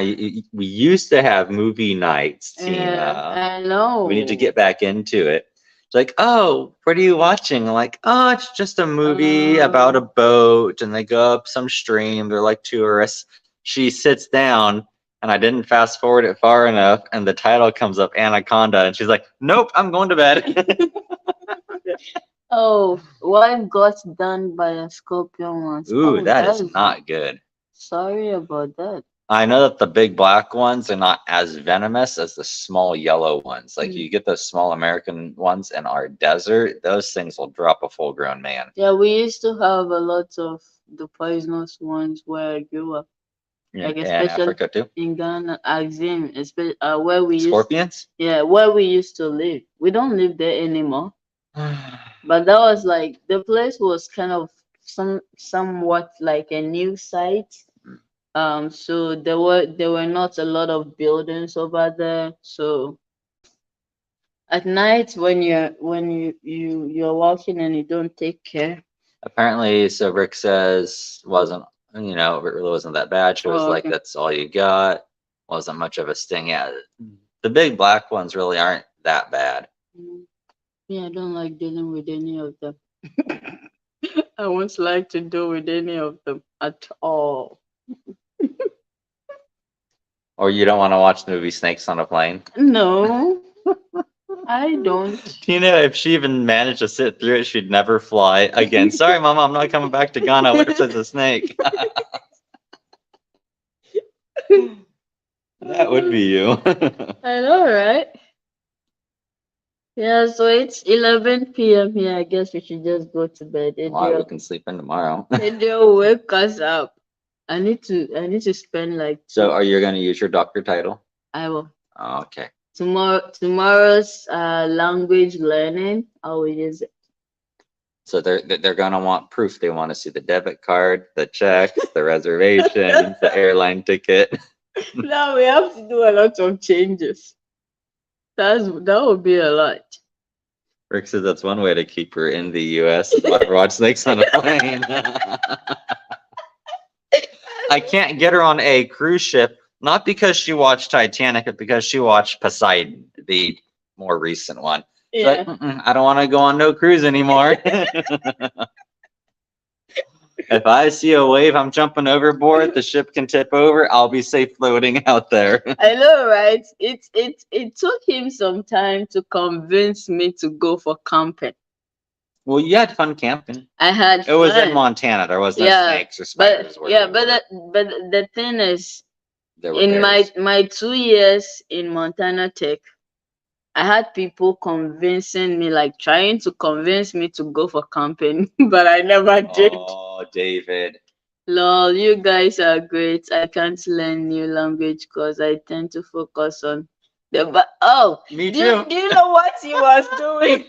we used to have movie nights, Tina. Yeah, I know. We need to get back into it. It's like, oh, what are you watching? I'm like, oh, it's just a movie about a boat and they go up some stream. They're like tourists. She sits down and I didn't fast forward it far enough and the title comes up, Anaconda, and she's like, nope, I'm going to bed. Oh, wife got done by a scorpion once. Ooh, Oh, that is not good. Sorry about that. I know that the big black ones are not as venomous as the small yellow ones. Like you get those small American ones in our desert, those things will drop a full-grown man. Yeah, we used to have a lot of the poisonous ones where I grew up. Like In especially Africa too. in Ghana, Axim, especially where we used. Scorpions? Yeah, where we used to live. We don't live there anymore. But that was like the place was kind of somewhat like a new site. So there were not a lot of buildings over there. So at night when you're walking and you don't take care. Apparently, so Rick says wasn't it really wasn't that bad. She was like, Okay. that's all you got. Wasn't much of a sting. Yeah, the big black ones really aren't that bad. Yeah, I don't like dealing with any of them. I won't like to deal with any of them at all. Or you don't want to watch the movie Snakes on a Plane? No, I don't. Tina, if she even managed to sit through it, she'd never fly again. Sorry, Mama, I'm not coming back to Ghana. What if there's a snake? That would be you. I know, right? Yeah, so it's 11 p.m. here. I guess we should just go to bed. Why, we can sleep in tomorrow. They'll wake us up. I need to spend like. So, are you going to use your doctor title? I will. Oh, okay. Tomorrow's language learning, I will use it. So they're going to want proof. They want to see the debit card, the check, the reservation, the airline ticket. Now we have to do a lot of changes. That would be a lot. Rick says that's one way to keep her in the U.S. Watch Snakes on a Plane. I can't get her on a cruise ship, not because she watched Titanic, but because she watched Poseidon, the more recent one. Yeah. Like, I don't want to go on no cruise anymore. If I see a wave, I'm jumping overboard. The ship can tip over. I'll be safe floating out there. I know, right? It took him some time to convince me to go for camping. Well, you had fun camping. I had. It was in Montana. There was no snakes or spiders. But the thing is, there were in bears. my 2 years in Montana Tech, I had people convincing me, like trying to convince me to go for camping, but I never did. Oh, David. Lol, you guys are great. I can't learn new language because I tend to focus on the. Me too. Do you know what he was doing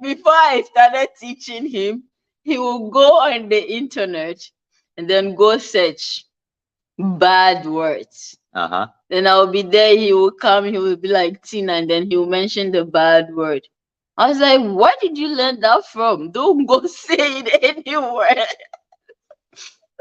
before I started teaching him? He will go on the internet and then go search bad words. Then I'll be there. He will come. He will be like Tina, and then he will mention the bad word. I was like, "Where did you learn that from? Don't go say it anywhere."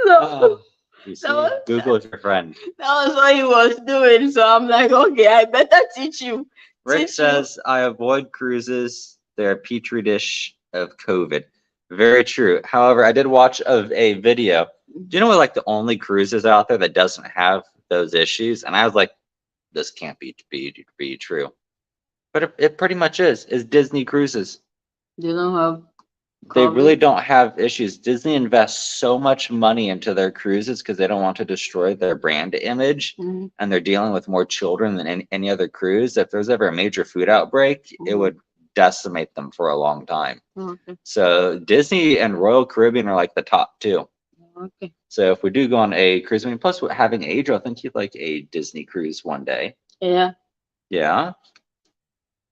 So, you see, Google's your friend. that was what he was doing. So I'm like, okay, I better teach you Rick Since you, says, I avoid cruises. They're a petri dish of COVID. Very true. However, I did watch a video. Do you know what, like, the only cruises out there that doesn't have those issues? And I was like, this can't be true. But it pretty much is Disney Cruises. they don't have They really COVID. don't have issues. Disney invests so much money into their cruises because they don't want to destroy their brand image. Mhm. And they're dealing with more children than any other cruise. If there's ever a major food outbreak, it Mhm. would decimate them for a long time. Okay. So Disney and Royal Caribbean are like the top two. Okay. So if we do go on a cruise, I mean, plus having Adriel, I think you'd like a Disney cruise one day. Yeah. Yeah.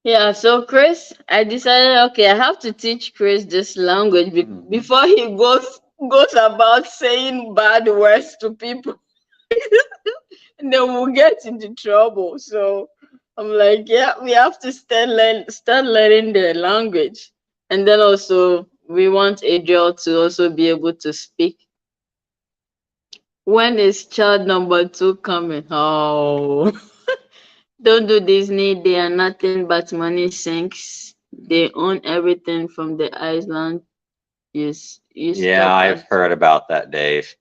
Yeah, so Chris, I decided, okay, I have to teach Chris this language Mhm. before he goes about saying bad words to people, and then we'll get into trouble. So I'm like, yeah, we have to start learning the language, and then also we want Adriel to also be able to speak. When is child number two coming? Oh. Don't do Disney. They are nothing but money sinks. They own everything from the island. You Yeah, stop I've at. heard about that, Dave.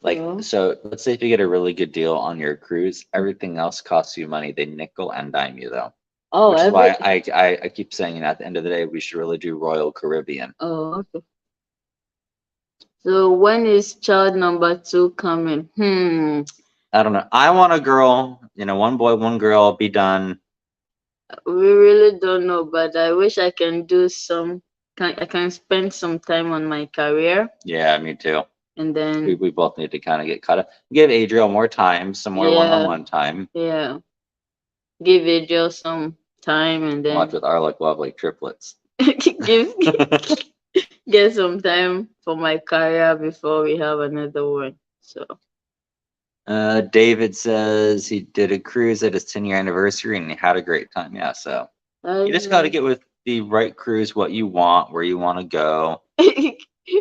Like, So, so let's say if you get a really good deal on your cruise, everything else costs you money. They nickel and dime you though. oh, Which is every. why I keep saying at the end of the day, we should really do Royal Caribbean. Oh, okay. So when is child number two coming? I don't know. I want a girl, one boy, one girl, be done. We really don't know, but I wish I can do some. I can spend some time on my career, Yeah, me too. and We, then we both need to kind of get caught up. Give Adriel more time, some more yeah, one-on-one time. yeah, give Adriel some time, and Watch then with our like lovely triplets. give get some time for my career before we have another one. So David says he did a cruise at his 10-year anniversary and he had a great time. Yeah, so you that's just got to nice. get with the right cruise, what you want, where you want to go.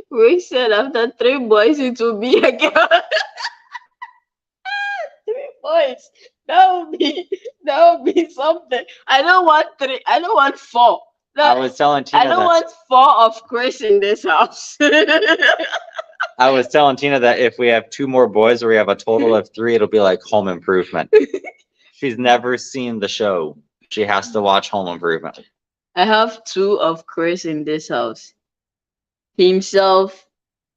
We said after three boys it will be a girl. Three boys. That would be something. I don't want three. I don't want four. I No, was telling I Tina don't that want four of Chris in this house. I was telling Tina that if we have two more boys or we have a total of three, it'll be like Home Improvement. She's never seen the show. She has to watch Home Improvement. I have two of Chris in this house. Himself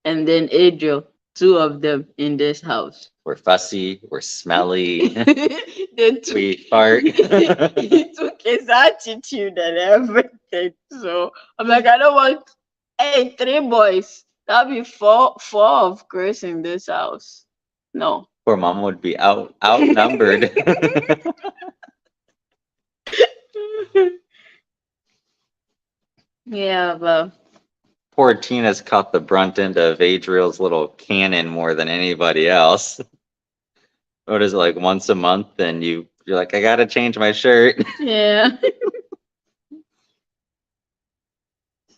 and then Adriel. Two of them in this house. We're fussy, we're smelly, They took, we fart. he took his attitude and everything. So I'm like, I don't want three boys. That'll be four of Chris in this house. No. Poor mom would be outnumbered. Yeah, but Poor Tina's caught the brunt end of Adriel's little cannon more than anybody else. What is it, like once a month? And you're like, I gotta change my shirt. yeah.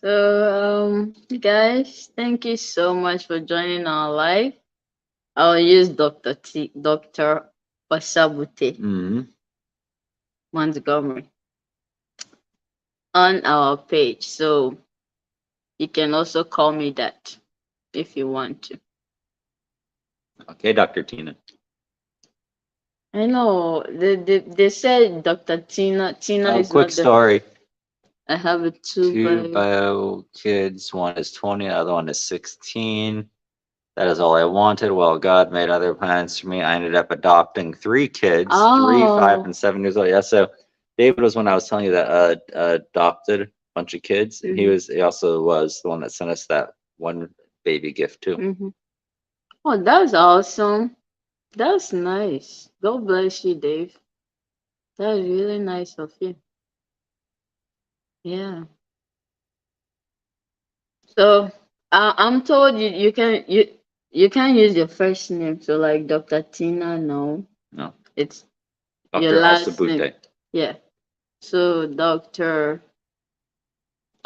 So guys, thank you so much for joining our live. I'll use Dr. Osabute Mm-hmm. Montgomery on our page. So you can also call me that if you want to. Okay, Dr. Tina. I know they said Dr. Tina. Tina is Quick not the. story. I have a Two bio. bio kids. One is 20, the other one is 16. That is all I wanted. Well, God made other plans for me. I ended up adopting three kids, 3, 5, Oh. and 7 years old. Yeah, so David was when I was telling you that adopted a bunch of kids, and he also was the one that sent us that one baby gift too. Mm-hmm. Oh, that's awesome. That's nice. God bless you, Dave. That's really nice of you. Yeah. So I'm told you can't use your first name. So like Dr. Tina, no. No, It's your Dr. last name. Asabute. Yeah. So Dr.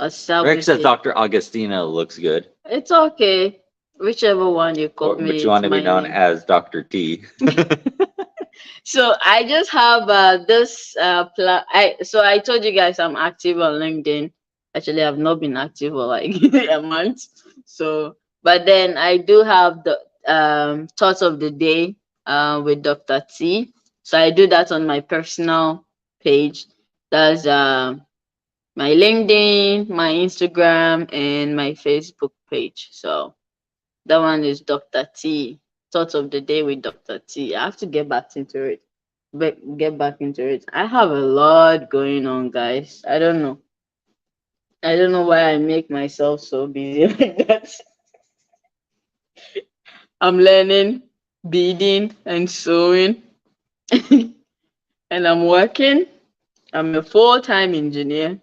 Rick says Asabute. Dr. Augustina looks good. It's okay. Whichever one you call But me, you it's want to be my known name. as Dr. T. So I just have this so I told you guys I'm active on LinkedIn. Actually, I've not been active for like a month. So, but then I do have the thoughts of the day with Dr. T. So I do that on my personal page. That's my LinkedIn, my Instagram, and my Facebook page. So that one is Dr. T. Thoughts of the day with Dr. T. I have to get back into it. Get back into it. I have a lot going on, guys. I don't know. I don't know why I make myself so busy like that. I'm learning, beading, and sewing, and I'm working. I'm a full-time engineer,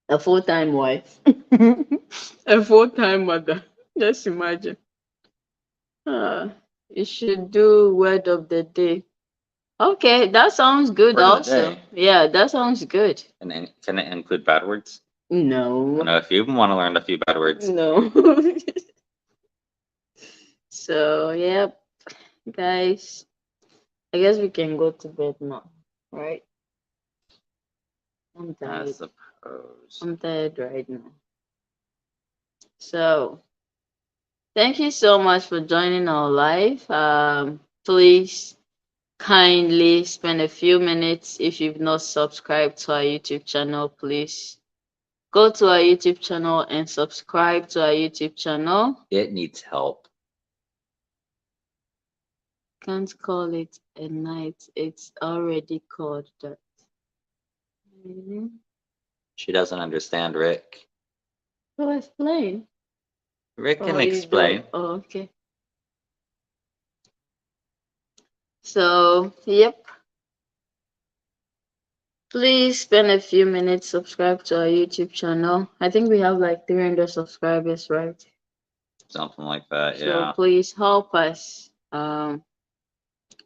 a full-time wife, a full-time mother. Just imagine. Uh, you should do word of the day. Okay, that sounds good Word of the also. day. Yeah, that sounds good. And then can it include bad words? I No. know if you want to learn a few bad words. No. So, yep, guys. I guess we can go to bed now, right? I'm I tired. suppose. I'm tired right now. So, thank you so much for joining our live. Please kindly spend a few minutes if you've not subscribed to our YouTube channel, please go to our YouTube channel and subscribe to our YouTube channel. It needs help. Can't call it a night. It's already called that. She doesn't understand Rick. So explain. Rick can Oh, you explain. don't. Oh, okay. So, yep. Please spend a few minutes, subscribe to our YouTube channel. I think we have like 300 subscribers, right? Something like that, So yeah. please help us.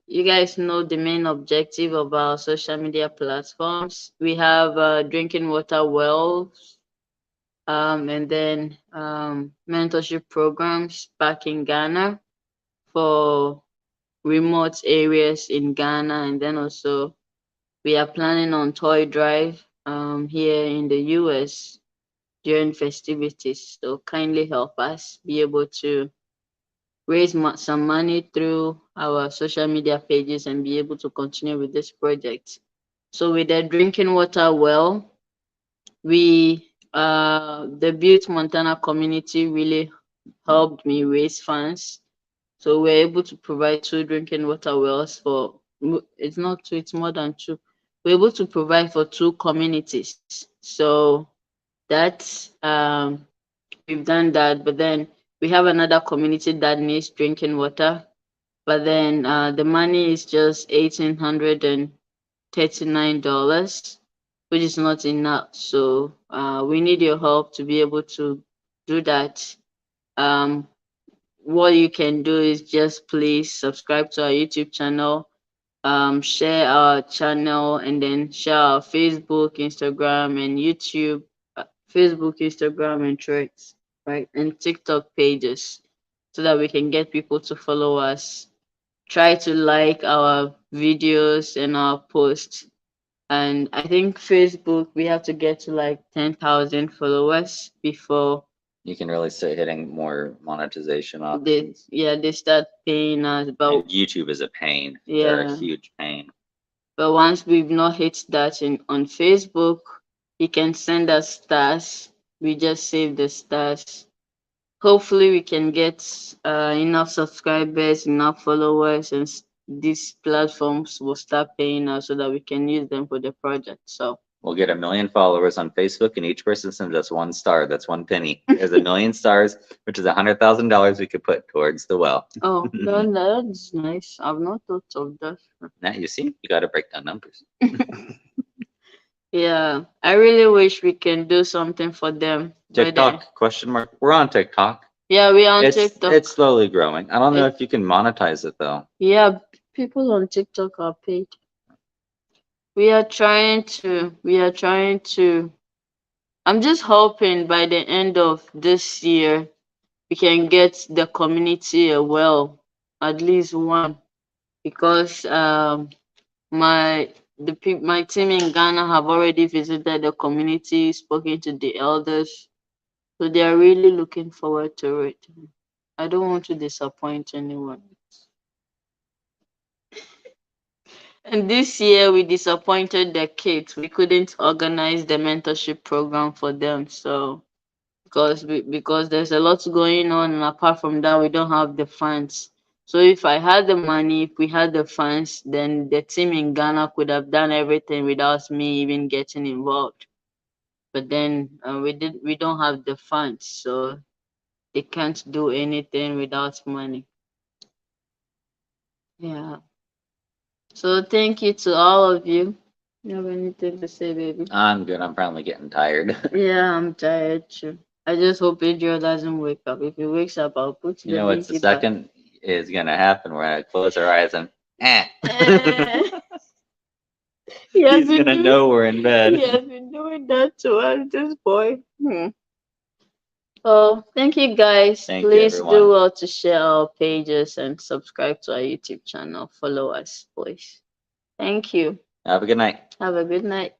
You guys know the main objective of our social media platforms. We have drinking water wells, and then mentorship programs back in Ghana for remote areas in Ghana, and then also we are planning on toy drive here in the US during festivities. So kindly help us be able to raise some money through our social media pages and be able to continue with this project. So with the drinking water well, we the Butte Montana community really helped me raise funds. So we're able to provide two drinking water wells for it's not two, it's more than two. We're able to provide for two communities. So that's we've done that, but then we have another community that needs drinking water. But then the money is just $1,839, which is not enough. So we need your help to be able to do that. Um, what you can do is just please subscribe to our YouTube channel, share our channel, and then share our Facebook, Instagram, and YouTube, Facebook, Instagram, and Threads, right, and TikTok pages, so that we can get people to follow us. Try to like our videos and our posts. And I think Facebook, we have to get to like 10,000 followers before You can really start hitting more monetization options. they start paying us. And But YouTube is a pain. They're a yeah, huge pain. but once we've not hit that on Facebook, you can send us stars. We just save the stars. Hopefully, we can get enough subscribers, enough followers, and these platforms will start paying us so that we can use them for the project. So We'll get 1 million followers on Facebook, and each person sends us 1 star. That's 1 penny. There's 1 million stars, which is $100,000 we could put towards the well. oh, that's nice. I've not thought of that. Now you see, you got to break down numbers. Yeah, I really wish we can do something for them. TikTok question mark. We're on TikTok. Yeah, we're on It's TikTok. it's slowly growing. I don't know if you can monetize it though. Yeah, people on TikTok are paid. We are trying to. I'm just hoping by the end of this year we can get the community a well, at least one. because my team in Ghana have already visited the community, spoken to the elders, so they are really looking forward to it. I don't want to disappoint anyone. And this year we disappointed the kids. We couldn't organize the mentorship program for them. So because there's a lot going on, and apart from that, we don't have the funds. So if I had the money, if we had the funds, then the team in Ghana could have done everything without me even getting involved. But then we don't have the funds, so they can't do anything without money. Yeah. So thank you to all of you. You have anything to say, baby? I'm good. I'm probably getting tired. Yeah, I'm tired too. I just hope Adriel doesn't wake up. If he wakes up, I'll put You the know what's the baby back. second is gonna happen? We're gonna close our eyes and Eh, he has he's been gonna doing know we're in he bed. has been doing that to us, this boy. Oh, thank you guys. Thank you, Please do everyone. well to share our pages and subscribe to our YouTube channel. Follow us, please. Thank you. Have a good night. Have a good night.